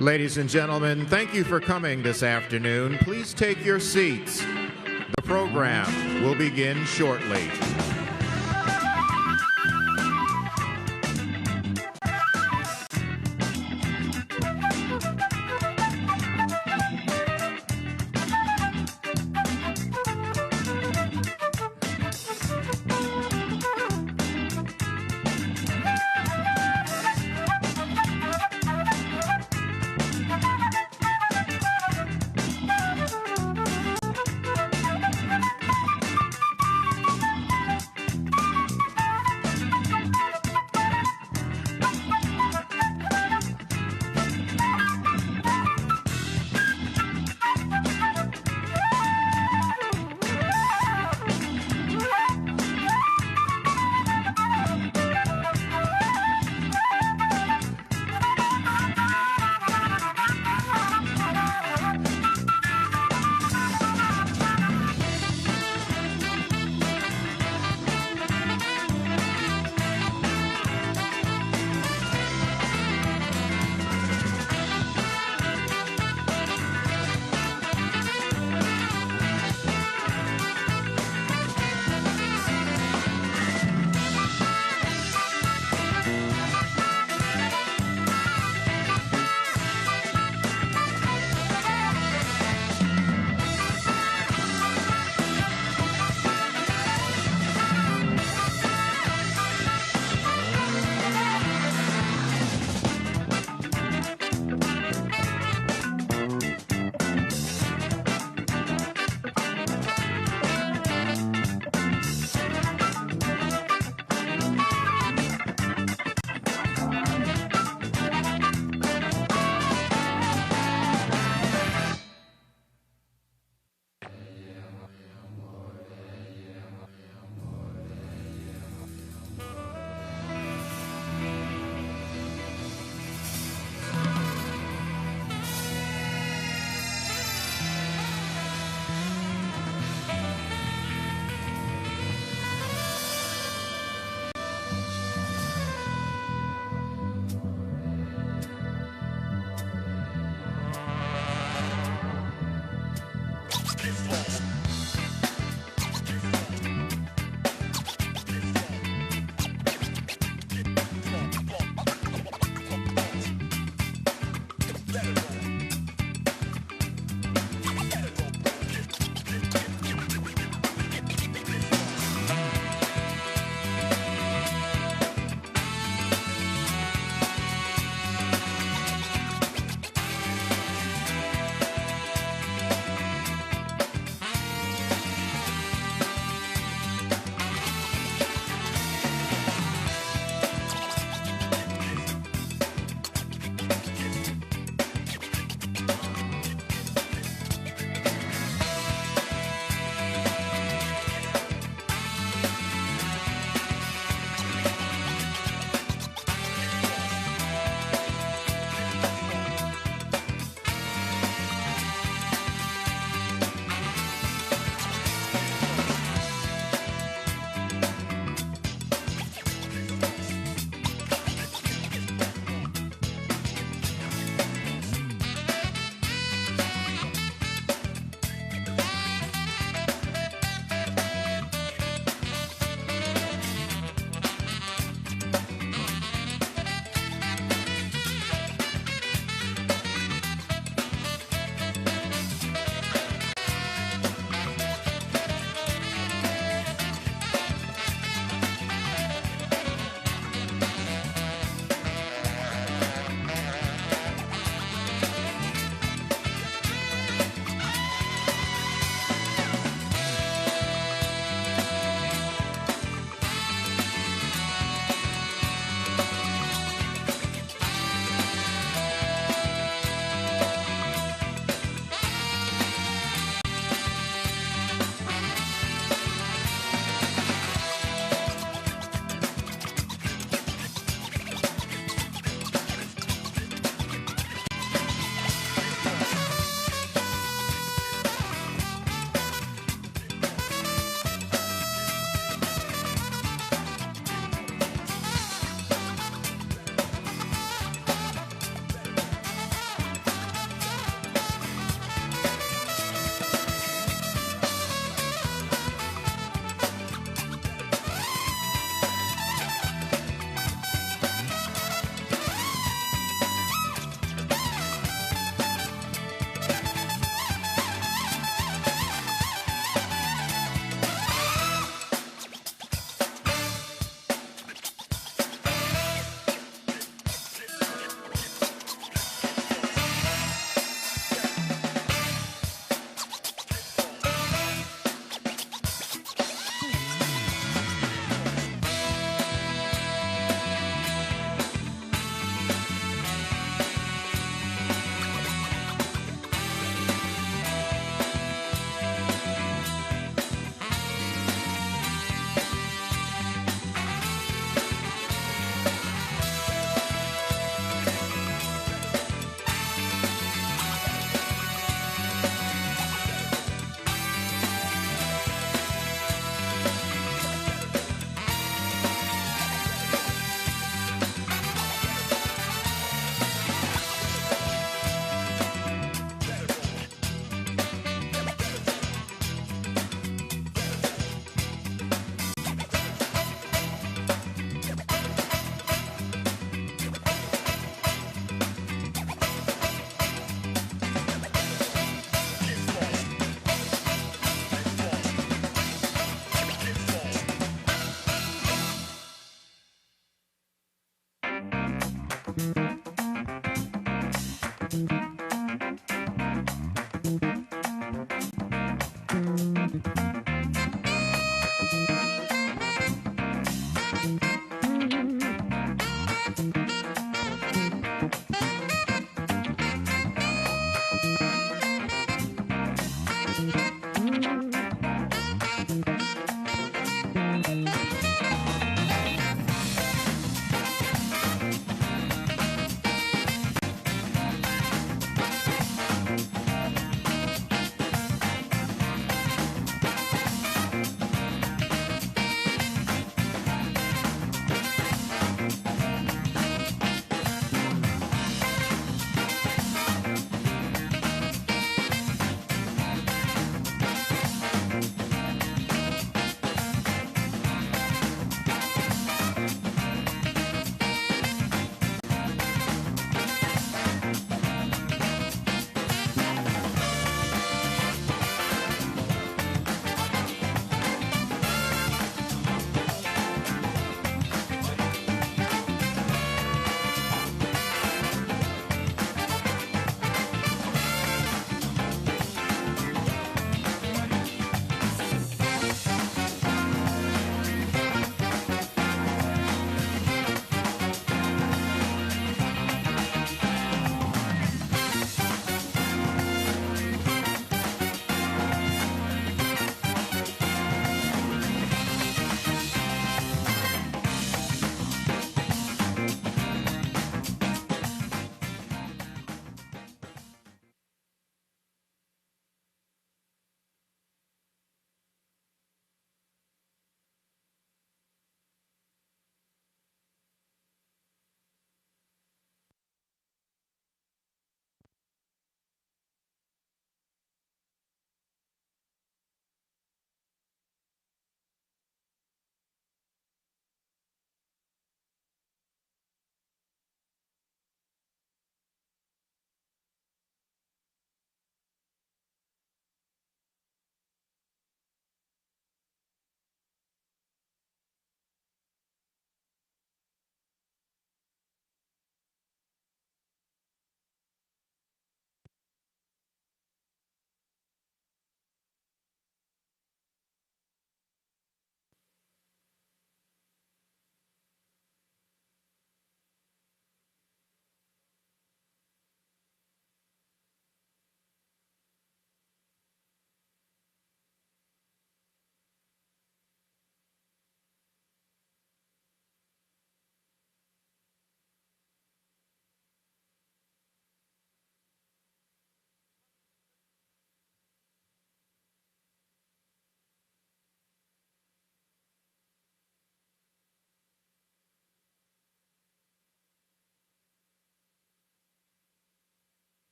Ladies and gentlemen, thank you for coming this afternoon. Please take your seats. The program will begin shortly.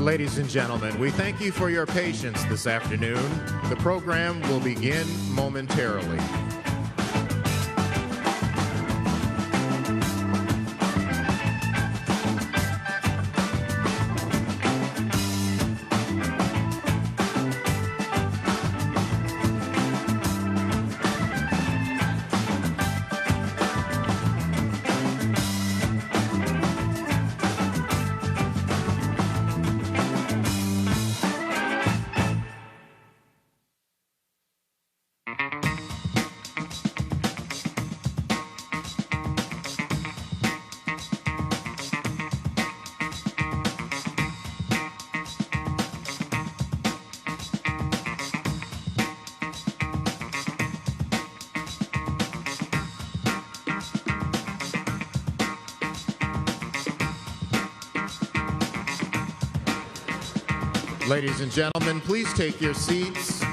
Ladies and gentlemen, we thank you for your patience this afternoon. The program will begin momentarily. Ladies and gentlemen, please take your seats.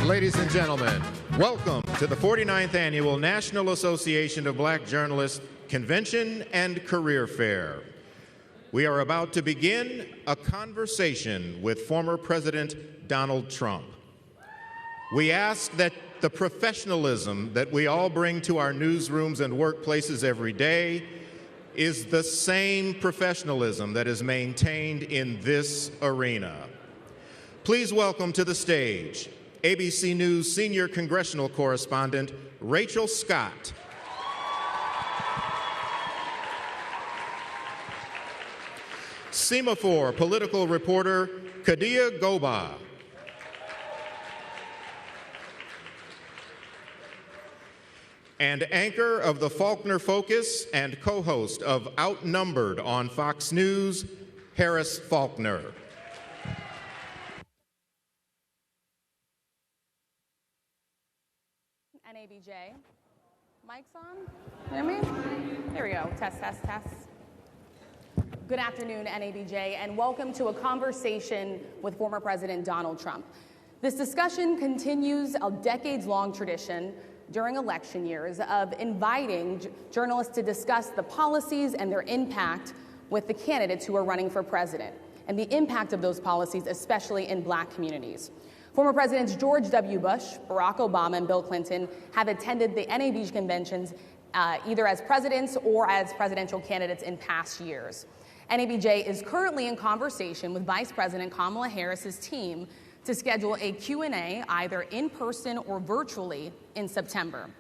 Ladies and gentlemen, welcome to the 49th Annual National Association of Black Journalists Convention and Career Fair. We are about to begin a conversation with former President Donald Trump. We ask that the professionalism that we all bring to our newsrooms and workplaces every day is the same professionalism that is maintained in this arena. Please welcome to the stage ABC News senior congressional correspondent Rachel Scott. Semaphore political reporter Kadia Goba. And anchor of the Faulkner Focus and co-host of Outnumbered on Fox News, Harris Faulkner. NABJ. Mic's on? Hear me? There we go. Test, test, test. Good afternoon, NABJ, and welcome to a conversation with former President Donald Trump. This discussion continues a decades-long tradition during election years of inviting journalists to discuss the policies and their impact with the candidates who are running for president, and the impact of those policies, especially in Black communities. Former Presidents George W. Bush, Barack Obama, and Bill Clinton have attended the NABJ conventions either as presidents or as presidential candidates in past years. NABJ is currently in conversation with Vice President Kamala Harris's team to schedule a Q&A either in person or virtually in September.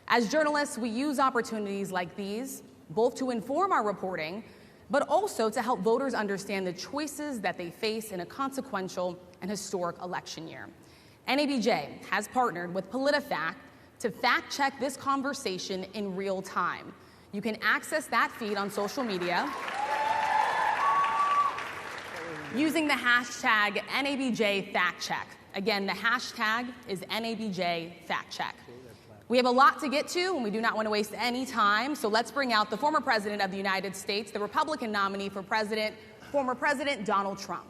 As journalists, we use opportunities like these both to inform our reporting, but also to help voters understand the choices that they face in a consequential and historic election year. NABJ has partnered with PolitiFact to fact-check this conversation in real time. You can access that feed on social media using the hashtag NABJFactCheck. Again, the hashtag is NABJFactCheck. We have a lot to get to, and we do not want to waste any time, so let's bring out the former President of the United States, the Republican nominee for President, former President Donald Trump.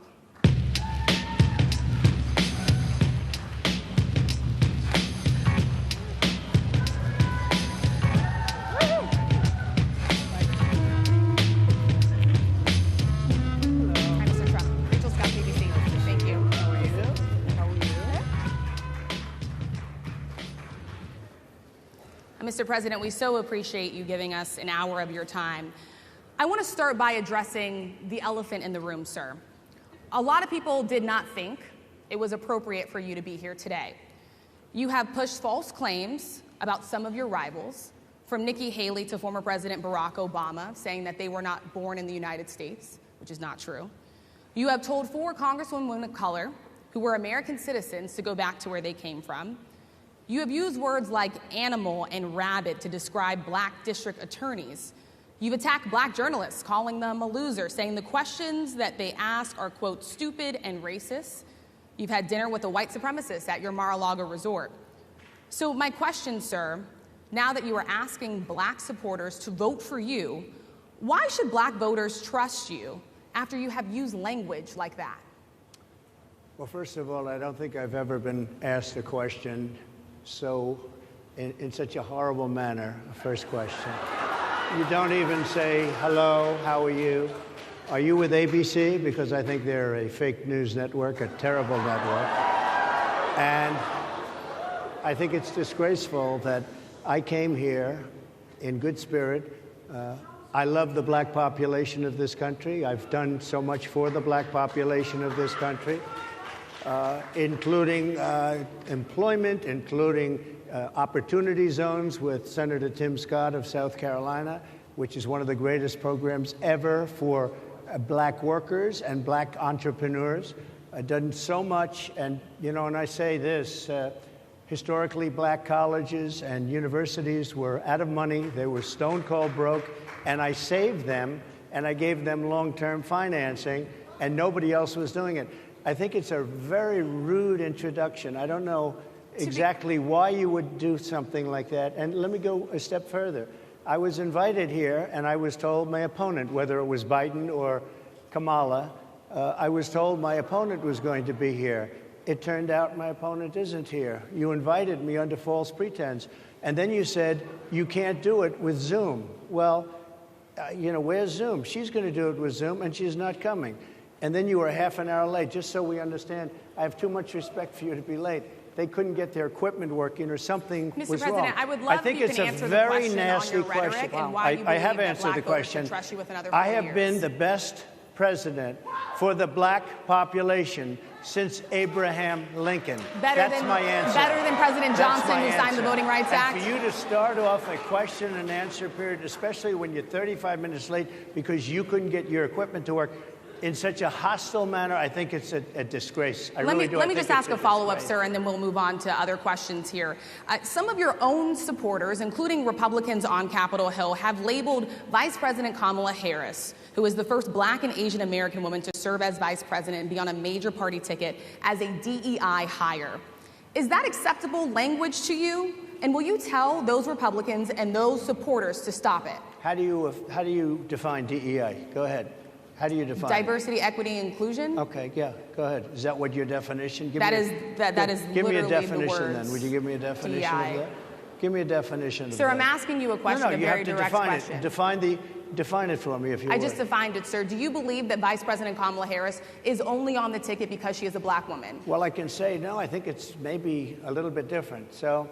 Mr. President, we so appreciate you giving us an hour of your time. I want to start by addressing the elephant in the room, sir. A lot of people did not think it was appropriate for you to be here today. You have pushed false claims about some of your rivals, from Nikki Haley to former President Barack Obama, saying that they were not born in the United States, which is not true. You have told 4 congresswomen of color who were American citizens to go back to where they came from. You have used words like animal and rabid to describe black district attorneys. You've attacked black journalists, calling them a loser, saying the questions that they ask are, quote, stupid and racist. You've had dinner with a white supremacist at your Mar-a-Lago resort. So my question, sir, now that you are asking black supporters to vote for you, why should black voters trust you after you have used language like that? Well, first of all, I don't think I've ever been asked a question so in such a horrible manner. First question. You don't even say, hello, how are you? Are you with ABC? Because I think they're a fake news network, a terrible network. And I think it's disgraceful that I came here in good spirit. I love the black population of this country. I've done so much for the black population of this country. Including employment, including opportunity zones with Senator Tim Scott of South Carolina, which is one of the greatest programs ever for black workers and black entrepreneurs. I've done so much, and and I say this, historically black colleges and universities were out of money, they were stone cold broke, and I saved them, and I gave them long-term financing, and nobody else was doing it. I think it's a very rude introduction. I don't know exactly why you would do something like that. And let me go a step further. I was invited here, and I was told my opponent, whether it was Biden or Kamala, I was told my opponent was going to be here. It turned out my opponent isn't here. You invited me under false pretense. And then you said, you can't do it with Zoom. Well, where's Zoom? She's going to do it with Zoom, and she's not coming. And then you were half an hour late. Just so we understand, I have too much respect for you to be late. They couldn't get their equipment working or something was wrong. Mr. President, I would love if you can answer the question on your rhetoric and why you believe that black voters should trust you with another 4 years. I have been the best president for the black population since Abraham Lincoln. That's my answer. Better than President Johnson, who signed the Voting Rights Act? And for you to start off a question and answer period, especially when you're 35 minutes late because you couldn't get your equipment to work, in such a hostile manner, I think it's a disgrace. Let me just ask a follow-up, sir, and then we'll move on to other questions here. Some of your own supporters, including Republicans on Capitol Hill, have labeled Vice President Kamala Harris, who is the first black and Asian American woman to serve as vice president and be on a major party ticket, as a DEI hire. Is that acceptable language to you? And will you tell those Republicans and those supporters to stop it? How do you define DEI? Go ahead. How do you define diversity, equity, inclusion? Okay, yeah, go ahead. Is that what your definition? Give me a definition the then. Would you give me a definition DEI. of that? Give me a definition of Sir, that. I'm asking you a question, a very direct question. Define it for me, if you would. I just defined it, sir. Do you believe that Vice President Kamala Harris is only on the ticket because she is a black woman? Well, I can say, no, I think it's maybe a little bit different. So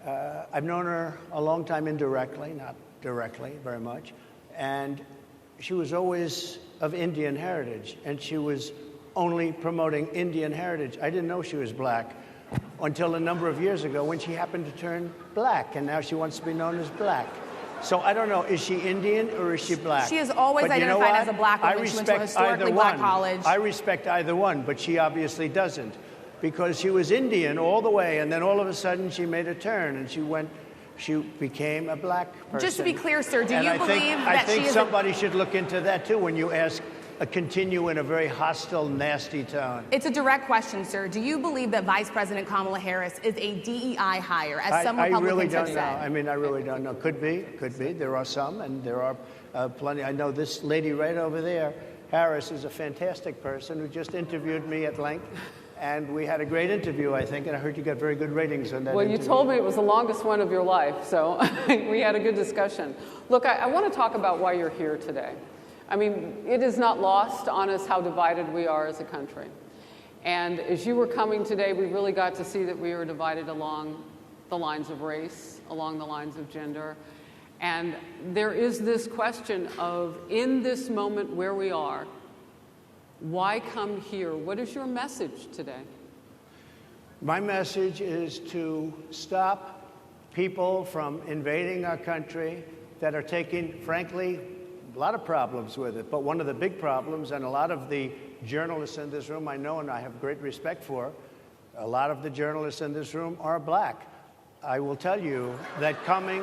I've known her a long time indirectly, not directly very much. And she was always of Indian heritage, and she was only promoting Indian heritage. I didn't know she was black until a number of years ago when she happened to turn black, and now she wants to be known as black. So I don't know, is she Indian or is she black? She has always identified as a black woman. She went to a historically black college. I respect either one, but she obviously doesn't, because she was Indian all the way, and then all of a sudden she made a turn, and she became a black person. Just to be clear, sir, do you believe that I think she is somebody should look into that too when you continue in a very hostile, nasty tone. It's a direct question, sir. Do you believe that Vice President Kamala Harris is a DEI hire, as some Republicans really don't have know. said? I mean, I really don't know. Could be. There are some, and there are plenty. I know this lady right over there, Harris, is a fantastic person who just interviewed me at length. And we had a great interview, I think, and I heard you got very good ratings on that Well, interview. you told me it was the longest one of your life, so we had a good discussion. Look, I want to talk about why you're here today. I mean, it is not lost on us how divided we are as a country. And as you were coming today, we really got to see that we are divided along the lines of race, along the lines of gender. And there is this question of, in this moment where we are, why come here? What is your message today? My message is to stop people from invading our country that are taking, frankly, a lot of problems with it. But one of the big problems, and a lot of the journalists in this room I know and I have great respect for, a lot of the journalists in this room are black. I will tell you that coming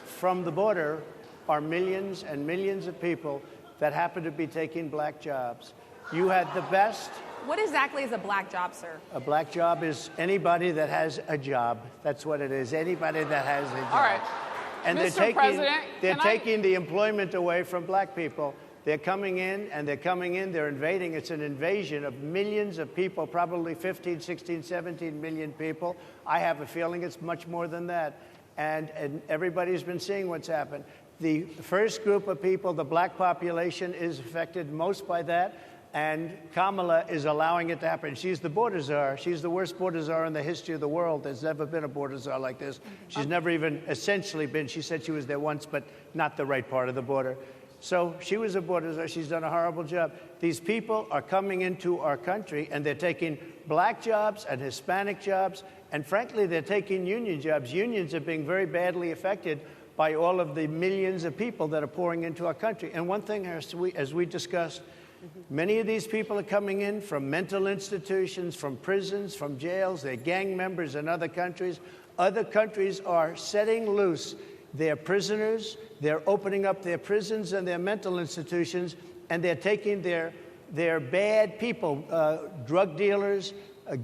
from the border are millions and millions of people that happen to be taking black jobs. You had the best. What exactly is a black job, sir? A black job is anybody that has a job. That's what it is. Anybody that has a job. All right. And Mr. they're taking the employment away from black people. They're coming in, they're invading. It's an invasion of millions of people, probably 15, 16, 17 million people. I have a feeling it's much more than that. And everybody's been seeing what's happened. The first group of people, the black population, is affected most by that. And Kamala is allowing it to happen. She's the border czar. She's the worst border czar in the history of the world. There's never been a border czar like this. She's never even essentially been. She said she was there once, but not the right part of the border. So she was a border czar. She's done a horrible job. These people are coming into our country, and they're taking black jobs and Hispanic jobs, and frankly, they're taking union jobs. Unions are being very badly affected by all of the millions of people that are pouring into our country. And one thing, as we discussed, many of these people are coming in from mental institutions, from prisons, from jails. They're gang members in other countries. Other countries are setting loose their prisoners. They're opening up their prisons and their mental institutions, and they're taking their bad people, drug dealers,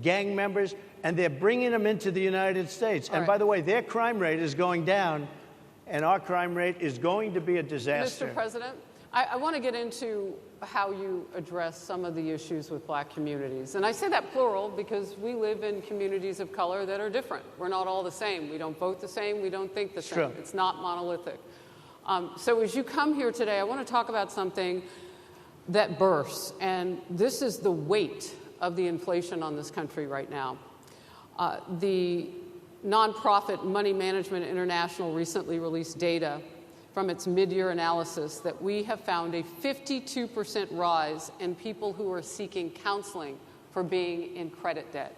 gang members, and they're bringing them into the United States. And by the way, their crime rate is going down, and our crime rate is going to be a disaster. Mr. President, I want to get into how you address some of the issues with black communities. And I say that plural because we live in communities of color that are different. We're not all the same. We don't vote the same. We don't think the same. True. It's not monolithic. So as you come here today, I want to talk about something that bursts. And this is the weight of the inflation on this country right now. The nonprofit Money Management International recently released data from its mid-year analysis that we have found a 52% rise in people who are seeking counseling for being in credit debt.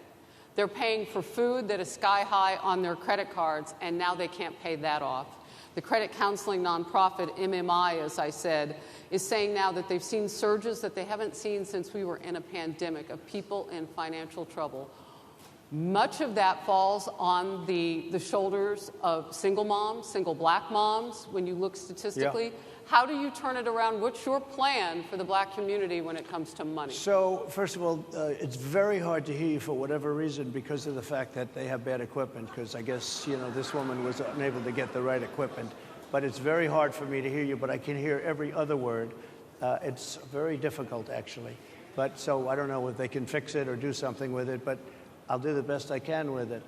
They're paying for food that is sky high on their credit cards, and now they can't pay that off. The credit counseling nonprofit MMI, as I said, is saying now that they've seen surges that they haven't seen since we were in a pandemic of people in financial trouble. Much of that falls on the shoulders of single moms, single black moms, when you look statistically. Yeah. How do you turn it around? What's your plan for the black community when it comes to money? So, first of all, it's very hard to hear you for whatever reason because of the fact that they have bad equipment, because I guess, this woman was unable to get the right equipment. But it's very hard for me to hear you, but I can hear every other word. It's very difficult, actually. But so I don't know if they can fix it or do something with it, but I'll do the best I can with it.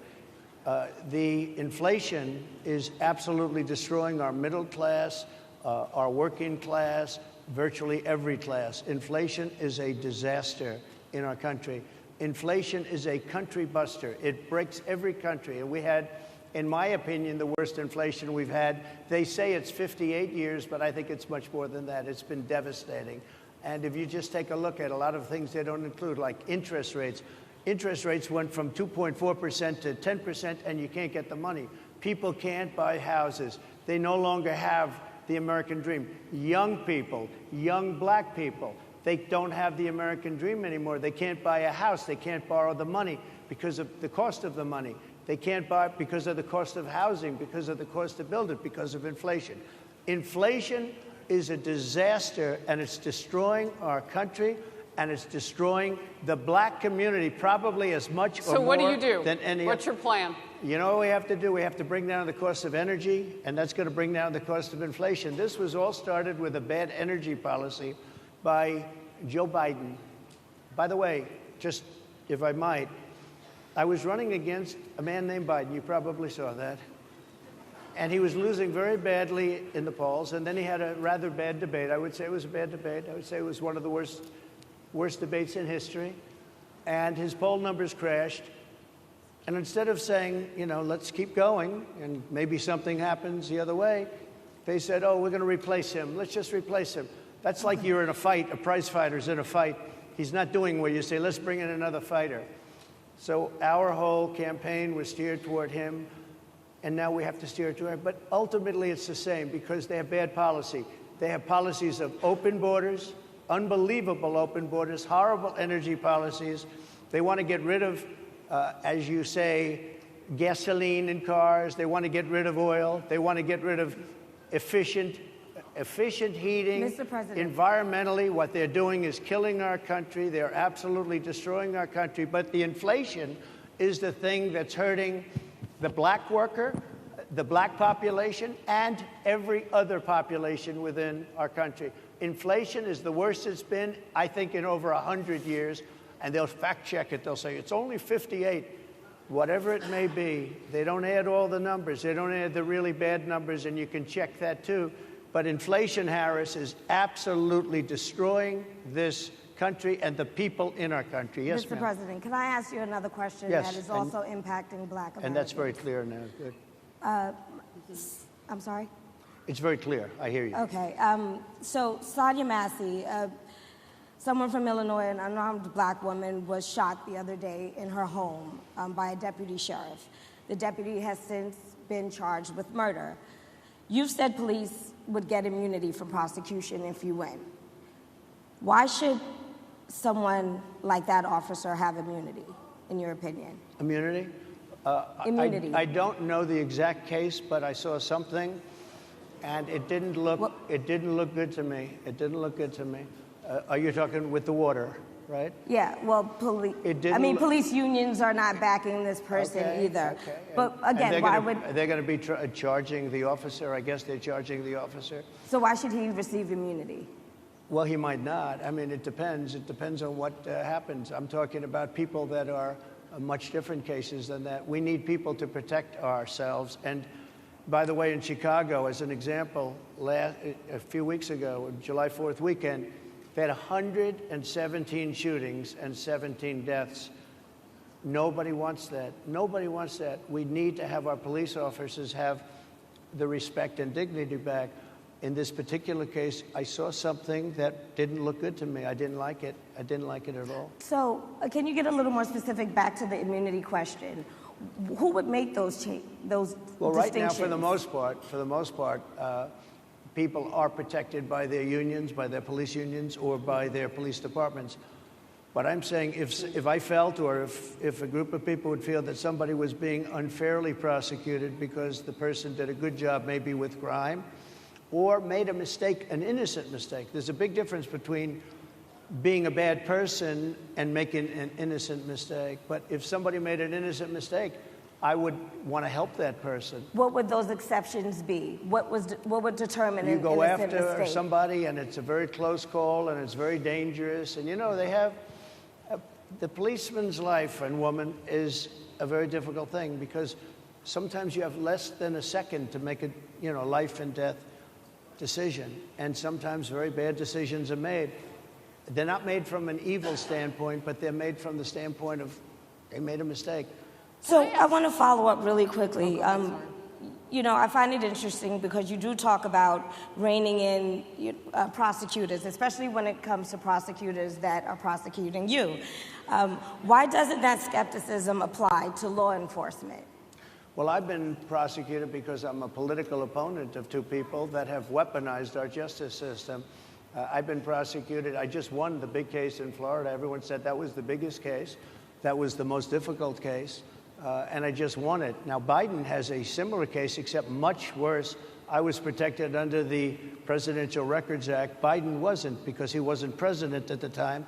The inflation is absolutely destroying our middle class, our working class, virtually every class. Inflation is a disaster in our country. Inflation is a country buster. It breaks every country. And we had, in my opinion, the worst inflation we've had. They say it's 58 years, but I think it's much more than that. It's been devastating. And if you just take a look at a lot of things they don't include, like interest rates. Interest rates went from 2.4% to 10%, and you can't get the money. People can't buy houses. They no longer have the American dream. Young people, young black people, they don't have the American dream anymore. They can't buy a house. They can't borrow the money because of the cost of the money. They can't buy because of the cost of housing, because of the cost to build it, because of inflation. Inflation is a disaster, and it's destroying our country, and it's destroying the black community probably as much or more. So what do you do? Than any. What's your plan? You know what we have to do? We have to bring down the cost of energy, and that's going to bring down the cost of inflation. This was all started with a bad energy policy by Joe Biden. By the way, just if I might, I was running against a man named Biden. You probably saw that. And he was losing very badly in the polls, and then he had a rather bad debate. I would say it was a bad debate. I would say it was one of the worst debates in history. And his poll numbers crashed. And instead of saying, you know, let's keep going and maybe something happens the other way, they said, oh, we're going to replace him. Let's just replace him. That's like you're in a fight, a prize fighter's in a fight. He's not doing what you say, let's bring in another fighter. So our whole campaign was steered toward him, and now we have to steer toward him. But ultimately it's the same because they have bad policy. They have policies of open borders, unbelievable open borders, horrible energy policies. They want to get rid of, as you say, gasoline in cars. They want to get rid of oil. They want to get rid of efficient heating. Mr. President. Environmentally, what they're doing is killing our country. They're absolutely destroying our country. But the inflation is the thing that's hurting the black worker, the black population, and every other population within our country. Inflation is the worst it's been, I think, in over 100 years. And they'll fact check it. They'll say, it's only 58. Whatever it may be, they don't add all the numbers. They don't add the really bad numbers, and you can check that too. But inflation, Harris, is absolutely destroying this country and the people in our country. Yes, Mr. President, can I ask you another question Yes, that is also impacting black Americans? And that's very clear now. Good. I'm sorry? It's very clear. I hear you. Okay. So Sonia Massey, someone from Illinois, an unarmed black woman, was shot the other day in her home by a deputy sheriff. The deputy has since been charged with murder. You've said police would get immunity from prosecution if you win. Why should someone like that officer have immunity, in your opinion? Immunity? Immunity. I don't know the exact case, but I saw something, and it didn't look good to me. It didn't look good to me. Are you talking with the water, right? Yeah, well, police unions are not backing this person either. Okay. But again, why would... Are they going to be charging the officer? I guess they're charging the officer. So why should he receive immunity? Well, he might not. I mean, it depends. It depends on what happens. I'm talking about people that are much different cases than that. We need people to protect ourselves. And by the way, in Chicago, as an example, a few weeks ago, July 4th weekend, they had 117 shootings and 17 deaths. Nobody wants that. Nobody wants that. We need to have our police officers have the respect and dignity back. In this particular case, I saw something that didn't look good to me. I didn't like it. I didn't like it at all. So can you get a little more specific back to the immunity question? Who would make those distinctions? Well, right now, for the most part, people are protected by their unions, by their police unions, or by their police departments. But I'm saying if I felt, or if a group of people would feel that somebody was being unfairly prosecuted because the person did a good job maybe with crime, or made a mistake, an innocent mistake. There's a big difference between being a bad person and making an innocent mistake. But if somebody made an innocent mistake, I would want to help that person. What would those exceptions be? What would determine an innocent mistake? You go after somebody, and it's a very close call, and it's very dangerous. And you know, they have the policeman's life and woman is a very difficult thing because sometimes you have less than a second to make a life and death decision, and sometimes very bad decisions are made. They're not made from an evil standpoint, but they're made from the standpoint of they made a mistake. So I want to follow up really quickly. I find it interesting because you do talk about reining in prosecutors, especially when it comes to prosecutors that are prosecuting you. Why doesn't that skepticism apply to law enforcement? Well, I've been prosecuted because I'm a political opponent of two people that have weaponized our justice system. I've been prosecuted. I just won the big case in Florida. Everyone said that was the biggest case. That was the most difficult case. And I just won it. Now, Biden has a similar case, except much worse. I was protected under the Presidential Records Act. Biden wasn't, because he wasn't president at the time.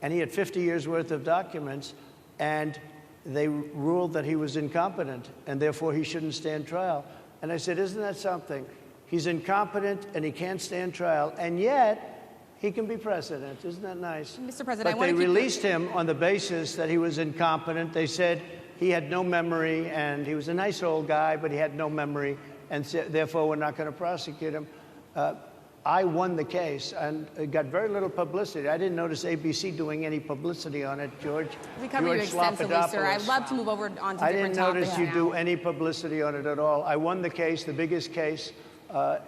And he had 50 years worth of documents. And they ruled that he was incompetent, and therefore he shouldn't stand trial. And I said, isn't that something? He's incompetent, and he can't stand trial, and yet he can be president. Isn't that nice? Mr. President, but they released him on the basis that he was incompetent. They said he had no memory, and he was a nice old guy, but he had no memory, and therefore we're not going to prosecute him. I won the case, and it got very little publicity. I didn't notice ABC doing any publicity on it, George. We cover you extensively, sir. I'd love to move over on to different topics. I didn't notice you do any publicity on it at all. I won the case, the biggest case.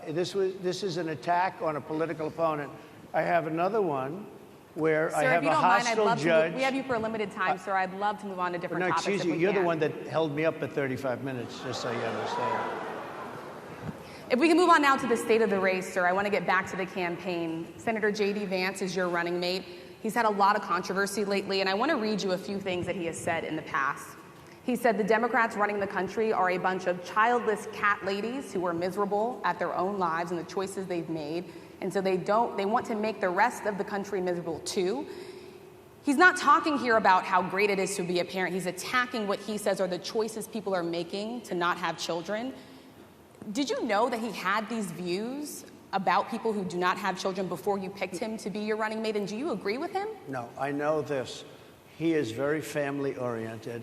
This is an attack on a political opponent. I have another one where I have a hostile judge. We have you for a limited time, sir. I'd love to move on to different topics. No, excuse you. You're the one that held me up at 35 minutes, just so you understand. If we can move on now to the state of the race, sir, I want to get back to the campaign. Senator J.D. Vance is your running mate. He's had a lot of controversy lately, and I want to read you a few things that he has said in the past. He said the Democrats running the country are a bunch of childless cat ladies who are miserable at their own lives and the choices they've made, and so they want to make the rest of the country miserable too. He's not talking here about how great it is to be a parent. He's attacking what he says are the choices people are making to not have children. Did you know that he had these views about people who do not have children before you picked him to be your running mate, and do you agree with him? No, I know this. He is very family-oriented,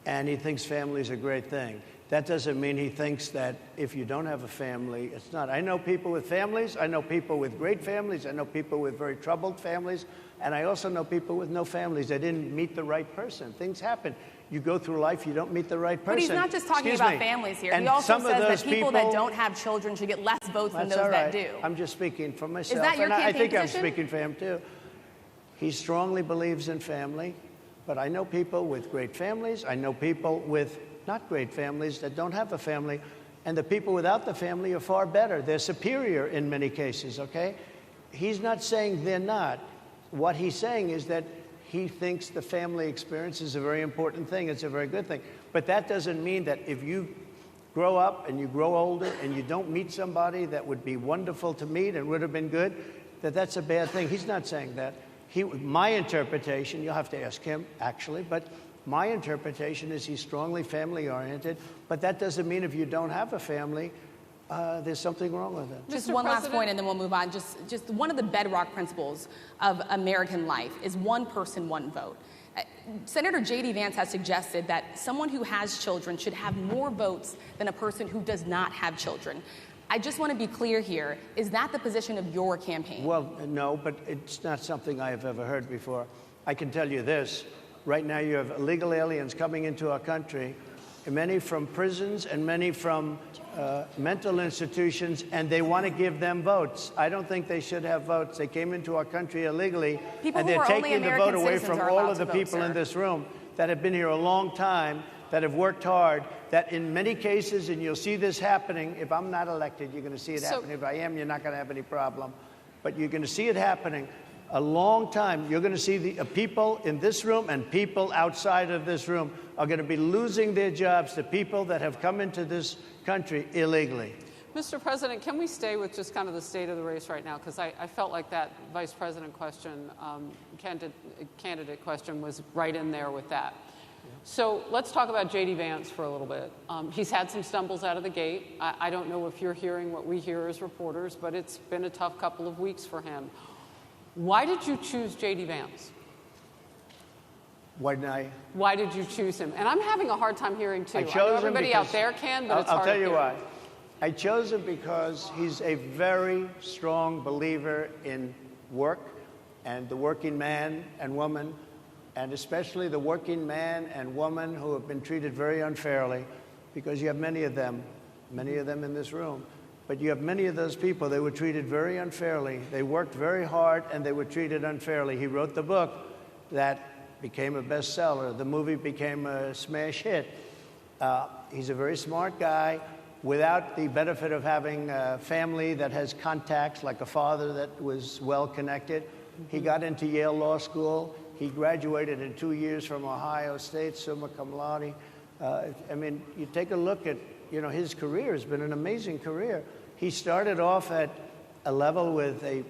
and he thinks family is a great thing. That doesn't mean he thinks that if you don't have a family, it's not. I know people with families. I know people with great families. I know people with very troubled families. And I also know people with no families. They didn't meet the right person. Things happen. You go through life, you don't meet the right person. But he's not just talking about families here. He also says that people that don't have children should get less votes than those that do. I'm just speaking for myself. Is that your campaign I think position? I'm speaking for him, too. He strongly believes in family. But I know people with great families. I know people with not great families that don't have a family. And the people without the family are far better. They're superior in many cases, okay? He's not saying they're not. What he's saying is that he thinks the family experience is a very important thing. It's a very good thing. But that doesn't mean that if you grow up and you grow older and you don't meet somebody that would be wonderful to meet and would have been good, that that's a bad thing. He's not saying that. My interpretation, you'll have to ask him, actually, but my interpretation is he's strongly family-oriented, but that doesn't mean if you don't have a family, there's something wrong with it. Just one last point, and then we'll move on. Just one of the bedrock principles of American life is one person, one vote. Senator J.D. Vance has suggested that someone who has children should have more votes than a person who does not have children. I just want to be clear here. Is that the position of your campaign? Well, no, but it's not something I have ever heard before. I can tell you this. Right now you have illegal aliens coming into our country, many from prisons and many from mental institutions, and they want to give them votes. I don't think they should have votes. They came into our country illegally, and they're taking the vote away from all of the people in this room that have been here a long time, that have worked hard, that in many cases, and you'll see this happening, if I'm not elected, you're going to see it happening. If I am, you're not going to have any problem. But you're going to see it happening a long time. You're going to see the people in this room and people outside of this room are going to be losing their jobs to people that have come into this country illegally. Mr. President, can we stay with just kind of the state of the race right now? Because I felt like that vice president question, candidate question was right in there with that. So let's talk about J.D. Vance for a little bit. He's had some stumbles out of the gate. I don't know if you're hearing what we hear as reporters, but it's been a tough couple of weeks for him. Why did you choose J.D. Vance? Why didn't I? Why did you choose him? And I'm having a hard time hearing, too. I chose know him everybody because out there can, but it's I'll hard tell to you hear. why. I chose him because he's a very strong believer in work and the working man and woman, and especially the working man and woman who have been treated very unfairly, because you have many of them in this room. But you have many of those people, they were treated very unfairly. They worked very hard and they were treated unfairly. He wrote the book that became a bestseller. The movie became a smash hit. He's a very smart guy without the benefit of having a family that has contacts, like a father that was well connected. He got into Yale Law School. He graduated in 2 years from Ohio State, summa cum laude. I mean, you take a look at, his career has been an amazing career. He started off at a level with a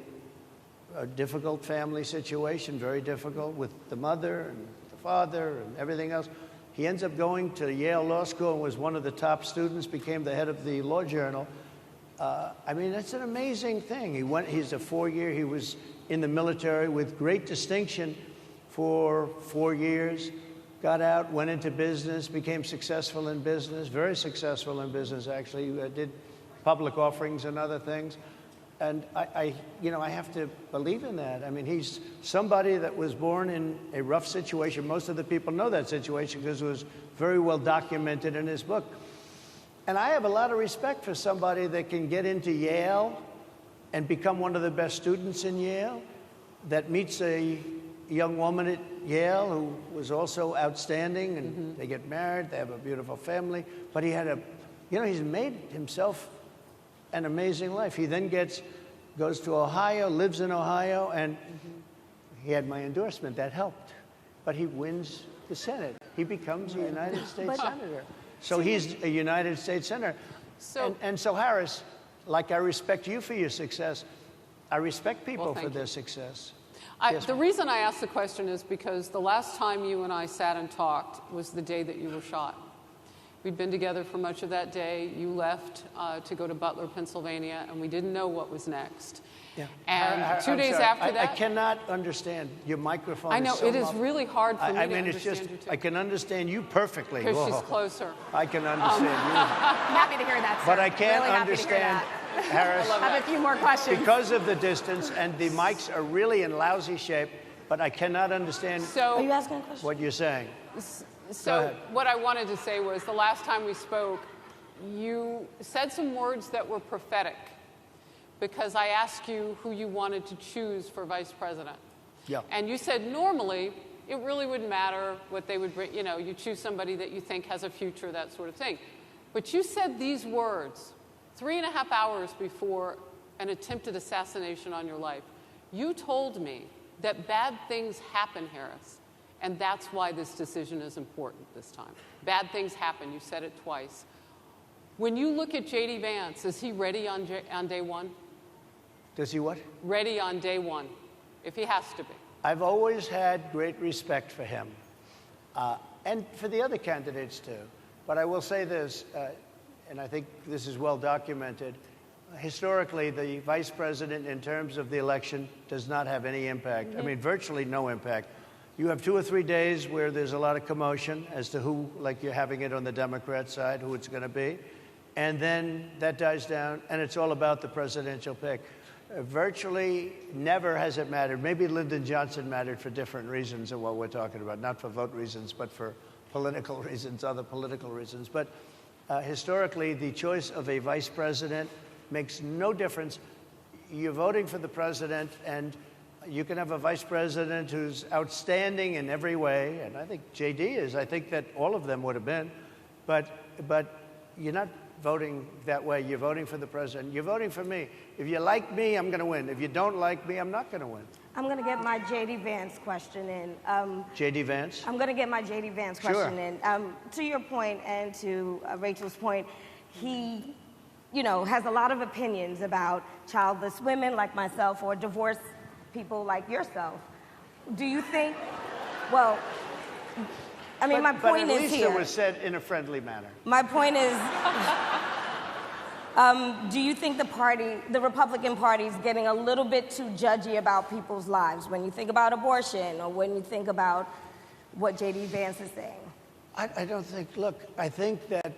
difficult family situation, very difficult, with the mother and the father and everything else. He ends up going to Yale Law School and was one of the top students, became the head of the Law Journal. I mean, that's an amazing thing. He's a 4-year, he was in the military with great distinction for 4 years, got out, went into business, became successful in business, very successful in business, actually. Did public offerings and other things. And I have to believe in that. I mean, he's somebody that was born in a rough situation. Most of the people know that situation because it was very well documented in his book. And I have a lot of respect for somebody that can get into Yale and become one of the best students in Yale, that meets a young woman at Yale who was also outstanding, and they get married, they have a beautiful family. But he had he's made himself an amazing life. He then goes to Ohio, lives in Ohio, and he had my endorsement. That helped. But he wins the Senate. He becomes a United States Senator. So he's a United States Senator. And so, Harris, like I respect you for your success, I respect people for their success. The reason I asked the question is because the last time you and I sat and talked was the day that you were shot. We'd been together for much of that day. You left to go to Butler, Pennsylvania, and we didn't know what was next. Yeah. And 2 days after that... I cannot understand. Your microphone I know, is so it is really hard for me to understand it's just, you, too. I can understand you perfectly. Because she's closer. I can understand you. I'm happy to hear that, sir. But I can't really understand, Harris, I have a few more questions. because of the distance, and the mics are really in lousy shape, but I cannot understand Are you asking a question? what you're saying. So what I wanted to say was the last time we spoke, you said some words that were prophetic because I asked you who you wanted to choose for vice president. Yeah. And you said normally it really wouldn't matter what they would bring. You choose somebody that you think has a future, that sort of thing. But you said these words 3.5 hours before an attempted assassination on your life. You told me that bad things happen, Harris. And that's why this decision is important this time. Bad things happen. You said it twice. When you look at J.D. Vance, is he ready on day one? Does he what? Ready on day one, if he has to be. I've always had great respect for him, and for the other candidates too. But I will say this, and I think this is well documented. Historically, the vice president, in terms of the election, does not have any impact. I mean, virtually no impact. You have 2 or 3 days where there's a lot of commotion as to who, like you're having it on the Democrat side, who it's going to be. And then that dies down, and it's all about the presidential pick. Virtually never has it mattered. Maybe Lyndon Johnson mattered for different reasons of what we're talking about, not for vote reasons, but for political reasons, other political reasons. But historically, the choice of a vice president makes no difference. You're voting for the president, and you can have a vice president who's outstanding in every way, and I think J.D. is. I think that all of them would have been. But you're not voting that way. You're voting for the president. You're voting for me. If you like me, I'm going to win. If you don't like me, I'm not going to win. I'm going to get my J.D. Vance question in. J.D. Vance? I'm going to get my J.D. Vance question in. To your point and to Rachel's point, he, has a lot of opinions about childless women like myself or divorced people like yourself. Do you think, well, I mean, my point is here. But at least it was said in a friendly manner. My point is, do you think the Republican Party is getting a little bit too judgy about people's lives when you think about abortion or when you think about what J.D. Vance is saying? I don't think, look, I think that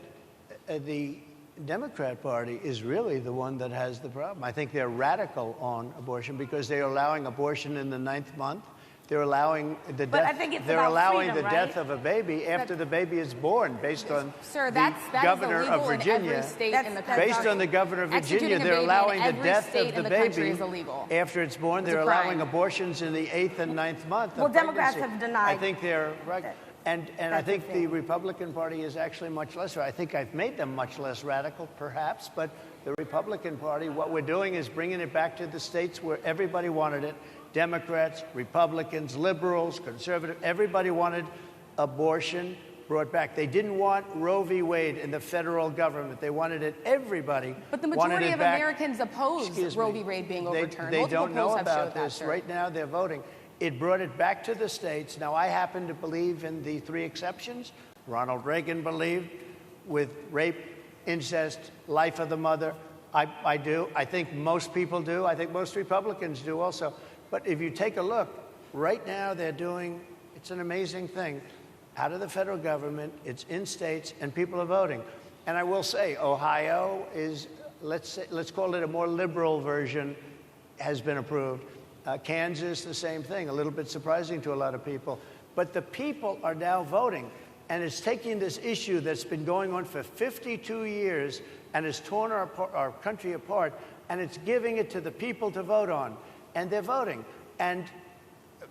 the Democrat Party is really the one that has the problem. I think they're radical on abortion because they're allowing abortion in the 9th month. They're allowing the But I death. think it's They're about allowing freedom, the right? death of a baby after the baby is born, based on Sir, the that governor is of illegal Virginia. in every state in the That's country. Based on the governor of Virginia, Executing a they're baby in allowing the every death state of the in the country baby is illegal. after it's born. It's a They're crime. allowing abortions in the 8th and 9th month. of Well, Democrats pregnancy. have denied I think they're right. And I that's think the the thing. Republican Party is actually much less. I think I've made them much less radical, perhaps. But the Republican Party, what we're doing is bringing it back to the states where everybody wanted it. Democrats, Republicans, liberals, conservative, everybody wanted abortion brought back. They didn't want Roe v. Wade in the federal government. They wanted it, everybody But the wanted majority it of back. Americans oppose Excuse Roe me. v. Wade being They overturned. don't Multiple know polls have about showed that, this. sir. Right now, they're voting. It brought it back to the states. Now, I happen to believe in the 3 exceptions. Ronald Reagan believed with rape, incest, life of the mother. I do. I think most people do. I think most Republicans do also. But if you take a look, right now they're doing, it's an amazing thing, out of the federal government, it's in states, and people are voting. And I will say, Ohio is, let's call it a more liberal version, has been approved. Kansas, the same thing, a little bit surprising to a lot of people. But the people are now voting. And it's taking this issue that's been going on for 52 years and has torn our country apart, and it's giving it to the people to vote on. And they're voting. And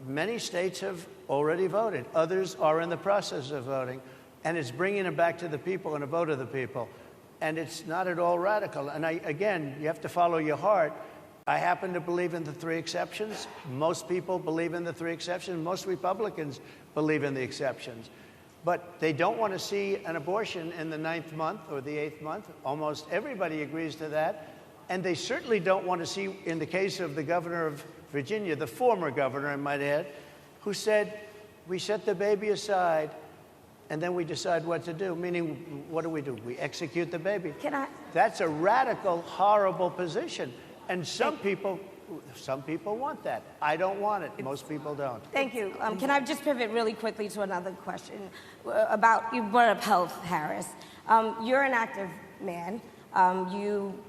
many states have already voted. Others are in the process of voting. And it's bringing it back to the people and a vote of the people. And it's not at all radical. And again, you have to follow your heart. I happen to believe in the 3 exceptions. Most people believe in the 3 exceptions. Most Republicans believe in the exceptions. But they don't want to see an abortion in the 9th month or the 8th month. Almost everybody agrees to that. And they certainly don't want to see, in the case of the governor of Virginia, the former governor, I might add, who said, we set the baby aside and then we decide what to do. Meaning, what do? We execute the baby. That's a radical, horrible position. And some people want that. I don't want it. Most people don't. Thank you. Can I just pivot really quickly to another question about, you brought up health, Harris. You're an active man.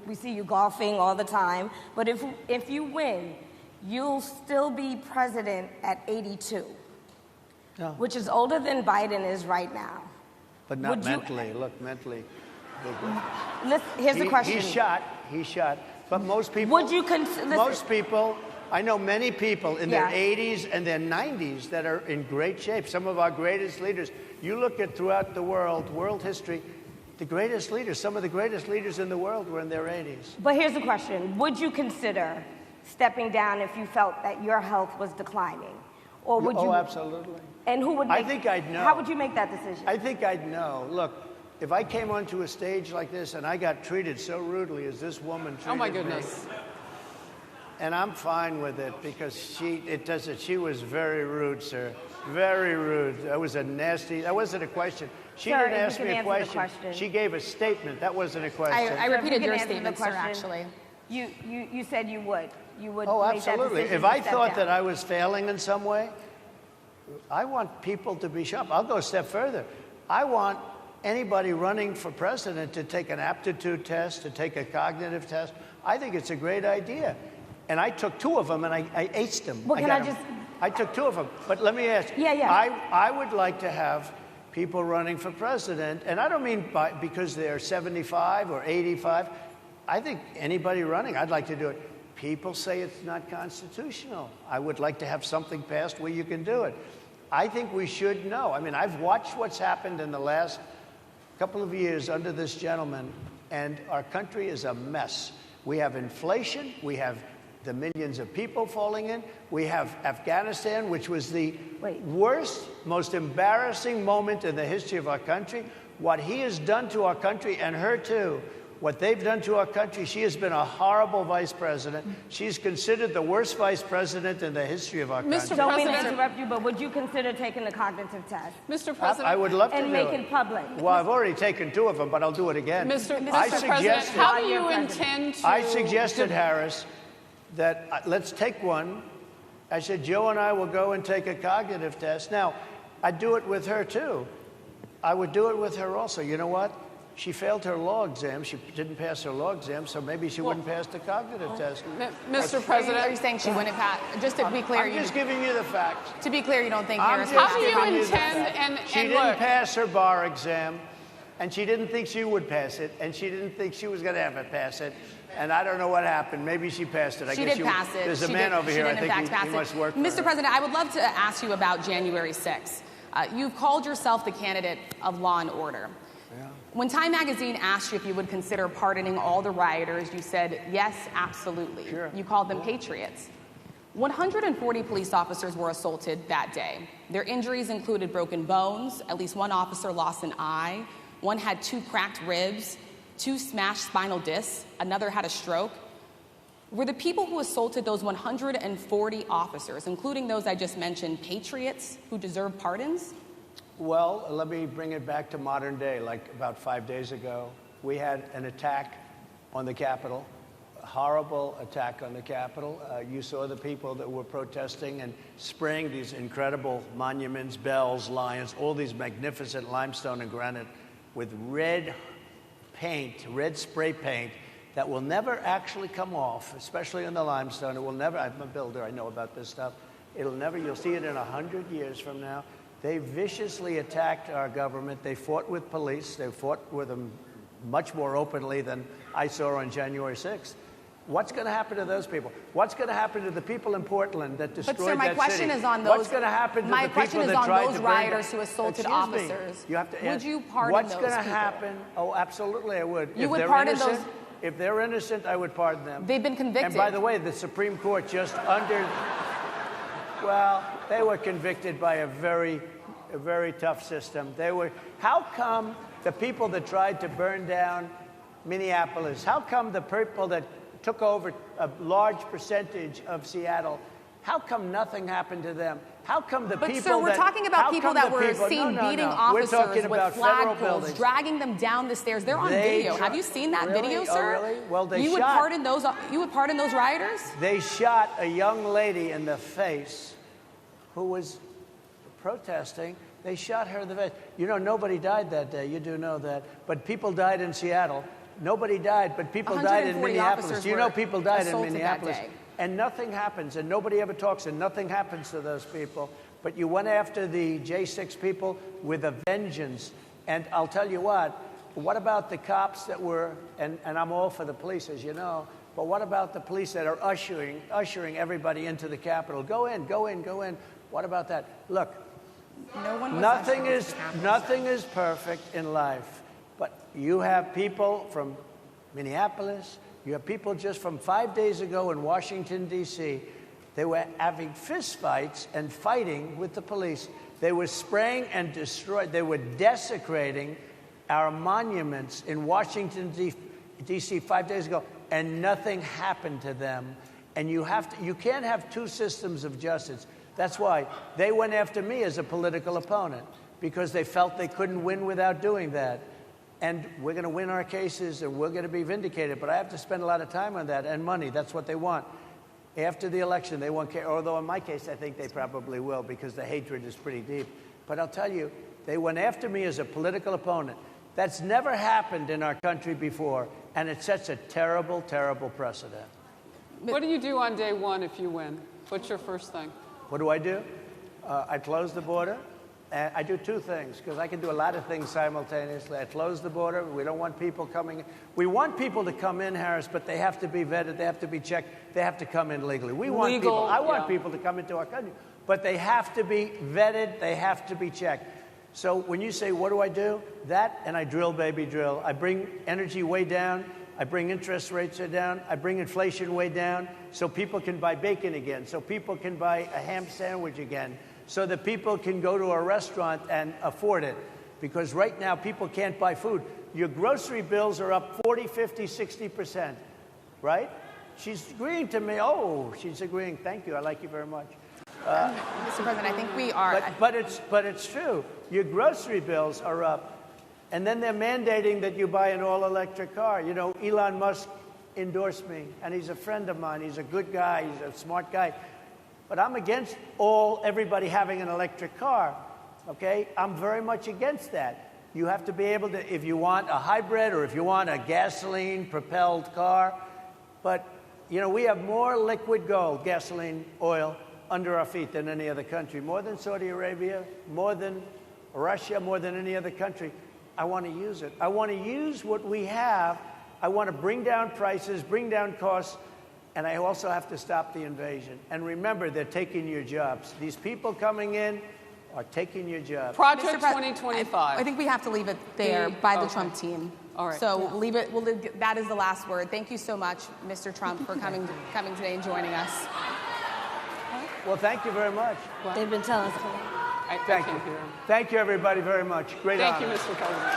We see you golfing all the time. But if you win, you'll still be president at 82, which is older than Biden is right now. But not mentally. Look, mentally. Here's the question. He's shot. But most people, I know many people in their 80s and their 90s that are in great shape. Some of our greatest leaders. You look at throughout the world history, the greatest leaders, some of the greatest leaders in the world were in their 80s. But here's the question. Would you consider stepping down if you felt that your health was declining? Or would you? Oh, absolutely. And who would I think I'd know. How would you make that decision? I think I'd know. Look, if I came onto a stage like this and I got treated so rudely as this woman treated me. Oh, my goodness. And I'm fine with it because she was very rude, sir. Very rude. That wasn't a question. She didn't ask me a question. She gave a statement. That wasn't a question. I repeated your statement, sir, actually. You said you would. You would Oh, make that absolutely. decision If to I step thought down. that I was failing in some way, I want people to be sharp. I'll go a step further. I want anybody running for president to take an aptitude test, to take a cognitive test. I think it's a great idea. And I took 2 of them and I aced them. Well, I took 2 of them. But let me ask you. I would like to have people running for president, and I don't mean because they're 75 or 85. I think anybody running, I'd like to do it. People say it's not constitutional. I would like to have something passed where you can do it. I think we should know. I mean, I've watched what's happened in the last couple of years under this gentleman, and our country is a mess. We have inflation. We have the millions of people falling in. We have Afghanistan, which was the worst, most embarrassing moment in the history of our country. What he has done to our country, and her too, what they've done to our country, she has been a horrible vice president. She's considered the worst vice president in the history of our country. Don't mean to interrupt you, but would you consider taking the cognitive test? Mr. President. I would love to and do make it. it public. Well, I've already taken 2 of them, but I'll do it again. Mr. President, how do you intend to... I suggested, Harris, that let's take one. I said, Joe and I will go and take a cognitive test. Now, I'd do it with her, too. I would do it with her also. You know what? She failed her law exam. She didn't pass her law exam, so maybe she wouldn't pass the cognitive test. Mr. President, Are you saying she wouldn't pass? Just to be clear, I'm just giving you the facts. To be clear, you don't think I'm Harris just would how do pass? you giving the intend, facts. She and didn't look, pass her bar exam, and she didn't think she would pass it, and she didn't think she was going to ever pass it. And I don't know what happened. Maybe she passed it. She did pass it. There's a man over here. I think he must work for Mr. her. President, I would love to ask you about January 6th. You've called yourself the candidate of law and order. Yeah. When Time Magazine asked you if you would consider pardoning all the rioters, you said, yes, absolutely. Sure. You called them patriots. 140 police officers were assaulted that day. Their injuries included broken bones, at least one officer lost an eye, one had 2 cracked ribs, 2 smashed spinal discs, another had a stroke. Were the people who assaulted those 140 officers, including those I just mentioned, patriots who deserve pardons? Well, let me bring it back to modern day. Like about 5 days ago, we had an attack on the Capitol, a horrible attack on the Capitol. You saw the people that were protesting and spraying these incredible monuments, bells, lions, all these magnificent limestone and granite with red paint, red spray paint, that will never actually come off, especially in the limestone. It will never, I'm a builder, I know about this stuff. It'll never, you'll see it in 100 years from now. They viciously attacked our government. They fought with police. They fought with them much more openly than I saw on January 6th. What's going to happen to those people? What's going to happen to the people in Portland that destroyed that city? But, sir, my question is on those. What's going to happen to the people that tried to burn rioters who assaulted officers. You have to would ask, you pardon what's those going to people? happen? Oh, absolutely, I would. You If would they're pardon innocent, those? If they're innocent, I would pardon them. They've been convicted. And by the way, the Supreme Court just well, they were convicted by a very tough system. How come the people that tried to burn down Minneapolis, how come the people that took over a large percentage of Seattle, how come nothing happened to them? How come the people But, sir, we're talking about people that were seen beating officers with flagpoles, dragging them down the stairs. They're on video. Have you seen that video, sir? Oh, really? Well, you would pardon those rioters? They shot a young lady in the face who was protesting. They shot her in the face. You know, nobody died that day. You do know that. But people died in Seattle. Nobody died, but people died in Minneapolis. You know people died in Minneapolis. And nothing happens, and nobody ever talks, and nothing happens to those people. But you went after the J6 people with a vengeance. And I'll tell you what about the cops that were, and I'm all for the police, as you know, but what about the police that are ushering everybody into the Capitol? Go in, go in, go in. What about that? Look, nothing is perfect in life, but you have people from Minneapolis, you have people just from 5 days ago in Washington, D.C. They were having fistfights and fighting with the police. They were spraying and destroying. They were desecrating our monuments in Washington, D.C. 5 days ago, and nothing happened to them. And you can't have two systems of justice. That's why they went after me as a political opponent, because they felt they couldn't win without doing that. And we're going to win our cases, and we're going to be vindicated. But I have to spend a lot of time on that, and money. That's what they want. After the election, they won't care. Although in my case, I think they probably will, because the hatred is pretty deep. But I'll tell you, they went after me as a political opponent. That's never happened in our country before, and it sets a terrible, terrible precedent. What do you do on day one if you win? What's your first thing? What do? I close the border. And I do two things, because I can do a lot of things simultaneously. I close the border. We don't want people coming in. We want people to come in, Harris, but they have to be vetted. They have to be checked. They have to come in legally. I want people to come into our country, but they have to be vetted. They have to be checked. So when you say, what do I do? That, and I drill, baby, drill. I bring energy way down. I bring interest rates down. I bring inflation way down so people can buy bacon again, so people can buy a ham sandwich again, so that people can go to a restaurant and afford it. Because right now, people can't buy food. Your grocery bills are up 40, 50, 60%, right? She's agreeing to me. Oh, she's agreeing. Thank you. I like you very much. Mr. President, I think we are. But it's true. Your grocery bills are up. And then they're mandating that you buy an all-electric car. You know, Elon Musk endorsed me, and he's a friend of mine. He's a good guy. He's a smart guy. But I'm against everybody having an electric car. okay? I'm very much against that. You have to be able to, if you want a hybrid or if you want a gasoline-propelled car, but, you know, we have more liquid gold, gasoline, oil, under our feet than any other country, more than Saudi Arabia, more than Russia, more than any other country. I want to use it. I want to use what we have. I want to bring down prices, bring down costs, and I also have to stop the invasion. And remember, they're taking your jobs. These people coming in are taking your jobs. Project Mr. Pres- 2025. I think we have to leave it there by the Trump team. All right. So leave it. That is the last word. Thank you so much, Mr. Trump, for coming today and joining us. Well, thank you very much. They've been telling us. Thank you. Thank you, everybody, very much. Great Thank honor. you, Mr. President.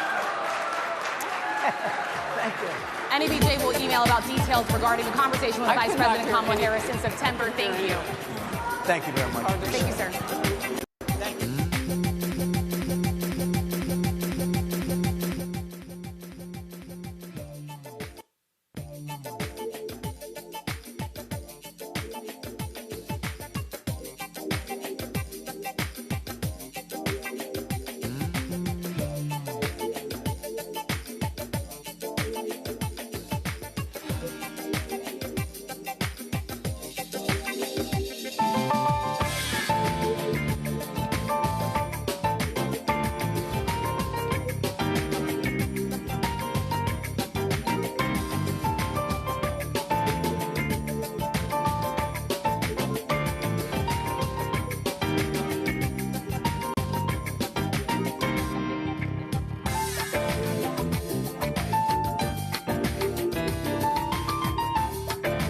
Thank you. NABJ will email about details regarding the conversation with I Vice could not President hear Kamala any- Harris in September. Thank you. Thank you very much. Thank you, sir.